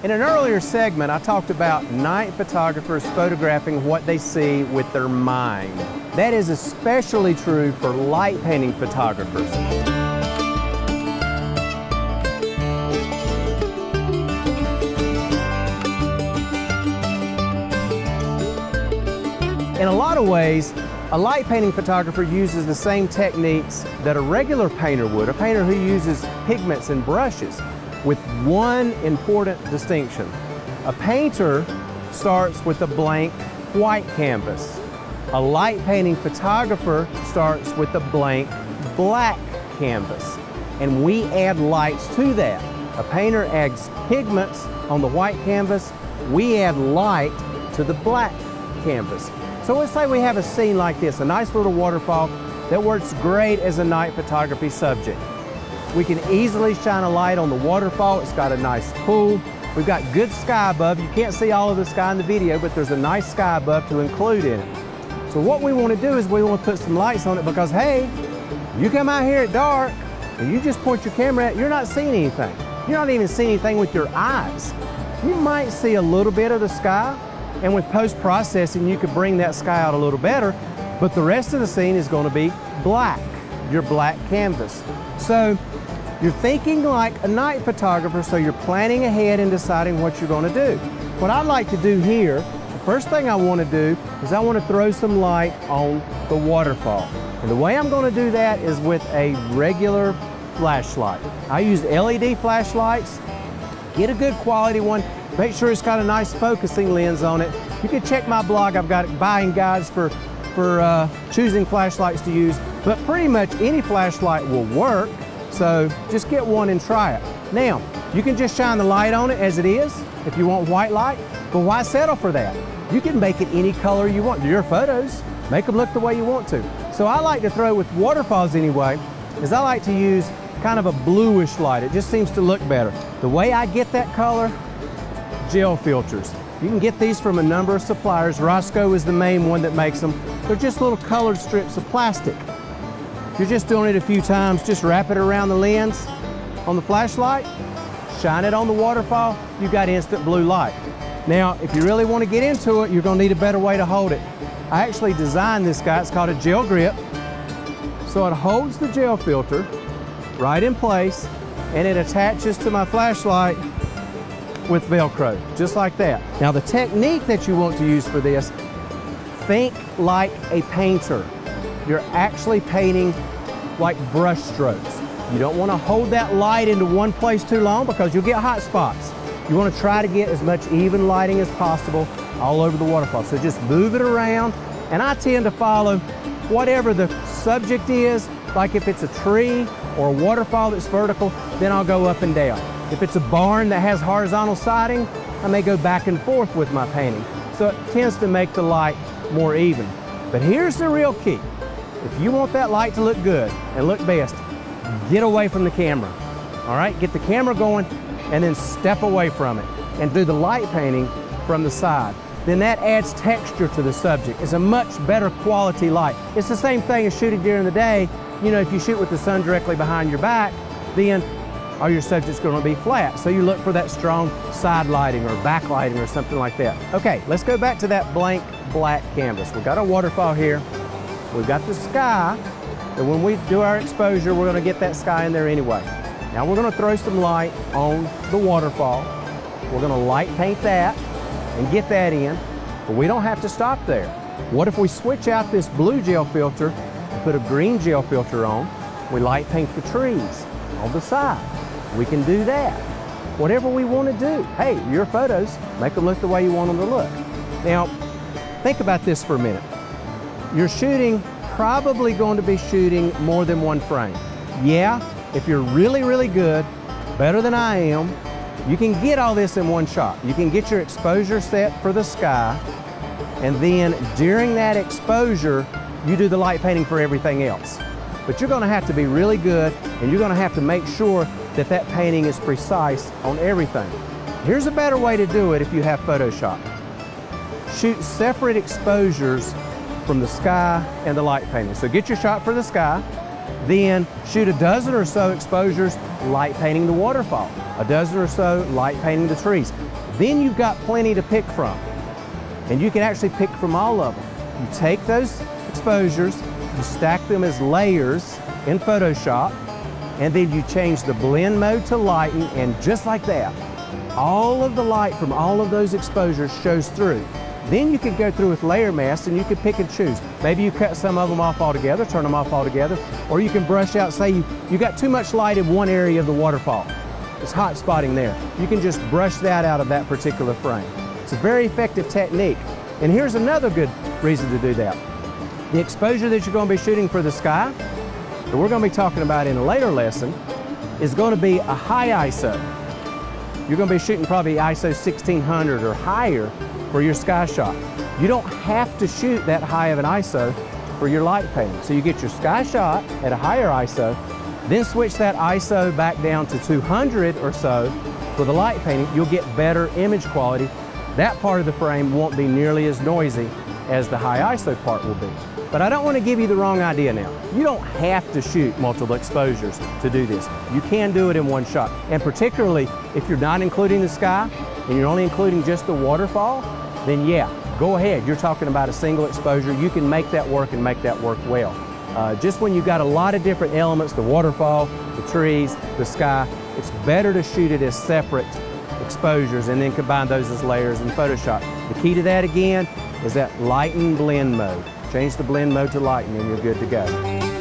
In an earlier segment, I talked about night photographers photographing what they see with their mind. That is especially true for light painting photographers. In a lot of ways, a light painting photographer uses the same techniques that a regular painter would, a painter who uses pigments and brushes, with one important distinction. A painter starts with a blank white canvas. A light painting photographer starts with a blank black canvas. And we add lights to that. A painter adds pigments on the white canvas. We add light to the black canvas. So let's say we have a scene like this, a nice little waterfall that works great as a night photography subject. We can easily shine a light on the waterfall. It's got a nice pool. We've got good sky above. You can't see all of the sky in the video, but there's a nice sky above to include in it. So what we want to do is we want to put some lights on it because, hey, you come out here at dark and you just point your camera at, you're not seeing anything. You're not even seeing anything with your eyes. You might see a little bit of the sky, and with post-processing, you could bring that sky out a little better, but the rest of the scene is going to be black, your black canvas. So you're thinking like a night photographer, so you're planning ahead and deciding what you're going to do. What I'd like to do here, the first thing I want to do is I want to throw some light on the waterfall. And the way I'm going to do that is with a regular flashlight. I use LED flashlights. Get a good quality one. Make sure it's got a nice focusing lens on it. You can check my blog. I've got buying guides for choosing flashlights to use, but pretty much any flashlight will work. So just get one and try it. Now, you can just shine the light on it as it is if you want white light, but why settle for that? You can make it any color you want. Your photos, make them look the way you want to. So I like to throw with waterfalls anyway, is I like to use kind of a bluish light. It just seems to look better. The way I get that color, gel filters. You can get these from a number of suppliers. Roscoe is the main one that makes them. They're just little colored strips of plastic. You're just doing it a few times, just wrap it around the lens on the flashlight, shine it on the waterfall, you got instant blue light. Now, if you really want to get into it, you're going to need a better way to hold it. I actually designed this guy, it's called a gel grip. So it holds the gel filter right in place, and it attaches to my flashlight with Velcro, just like that. Now the technique that you want to use for this, think like a painter. You're actually painting like brush strokes. You don't want to hold that light into one place too long because you'll get hot spots. You want to try to get as much even lighting as possible all over the waterfall. So just move it around, and I tend to follow whatever the subject is. Like if it's a tree or a waterfall that's vertical, then I'll go up and down. If it's a barn that has horizontal siding, I may go back and forth with my painting. So it tends to make the light more even. But here's the real key. If you want that light to look good and look best, get away from the camera. All right, get the camera going and then step away from it and do the light painting from the side. Then that adds texture to the subject. It's a much better quality light. It's the same thing as shooting during the day. You know, if you shoot with the sun directly behind your back, then all your subject's going to be flat. So you look for that strong side lighting or backlighting or something like that. Okay, let's go back to that blank black canvas. We've got a waterfall here. We've got the sky, and when we do our exposure, we're going to get that sky in there anyway. Now we're going to throw some light on the waterfall. We're going to light paint that and get that in, but we don't have to stop there. What if we switch out this blue gel filter and put a green gel filter on? We light paint the trees on the side. We can do that. Whatever we want to do. Hey, your photos, make them look the way you want them to look. Now, think about this for a minute. You're probably going to be shooting more than one frame. Yeah, if you're really, really good, better than I am, you can get all this in one shot. You can get your exposure set for the sky, and then during that exposure, you do the light painting for everything else. But you're going to have to be really good, and you're going to have to make sure that that painting is precise on everything. Here's a better way to do it if you have Photoshop. Shoot separate exposures from the sky and the light painting. So get your shot for the sky, then shoot a dozen or so exposures light painting the waterfall. a dozen or so light painting the trees. Then you've got plenty to pick from. And you can actually pick from all of them. You take those exposures, you stack them as layers in Photoshop, and then you change the blend mode to lighten, and just like that, all of the light from all of those exposures shows through. Then you can go through with layer mask and you can pick and choose. Maybe you cut some of them off altogether, turn them off altogether, or you can brush out, say you got too much light in one area of the waterfall. It's hot spotting there. You can just brush that out of that particular frame. It's a very effective technique. And here's another good reason to do that. The exposure that you're going to be shooting for the sky, that we're going to be talking about in a later lesson, is going to be a high ISO. You're going to be shooting probably ISO 1600 or higher for your sky shot. You don't have to shoot that high of an ISO for your light painting. So you get your sky shot at a higher ISO, then switch that ISO back down to 200 or so for the light painting. You'll get better image quality. That part of the frame won't be nearly as noisy as the high ISO part will be. But I don't want to give you the wrong idea now. You don't have to shoot multiple exposures to do this. You can do it in one shot. And particularly if you're not including the sky and you're only including just the waterfall, then yeah, go ahead. You're talking about a single exposure. You can make that work and make that work well. Just when you've got a lot of different elements, the waterfall, the trees, the sky, it's better to shoot it as separate exposures and then combine those as layers in Photoshop. The key to that again is that lighten blend mode. Change the blend mode to lighten and you're good to go.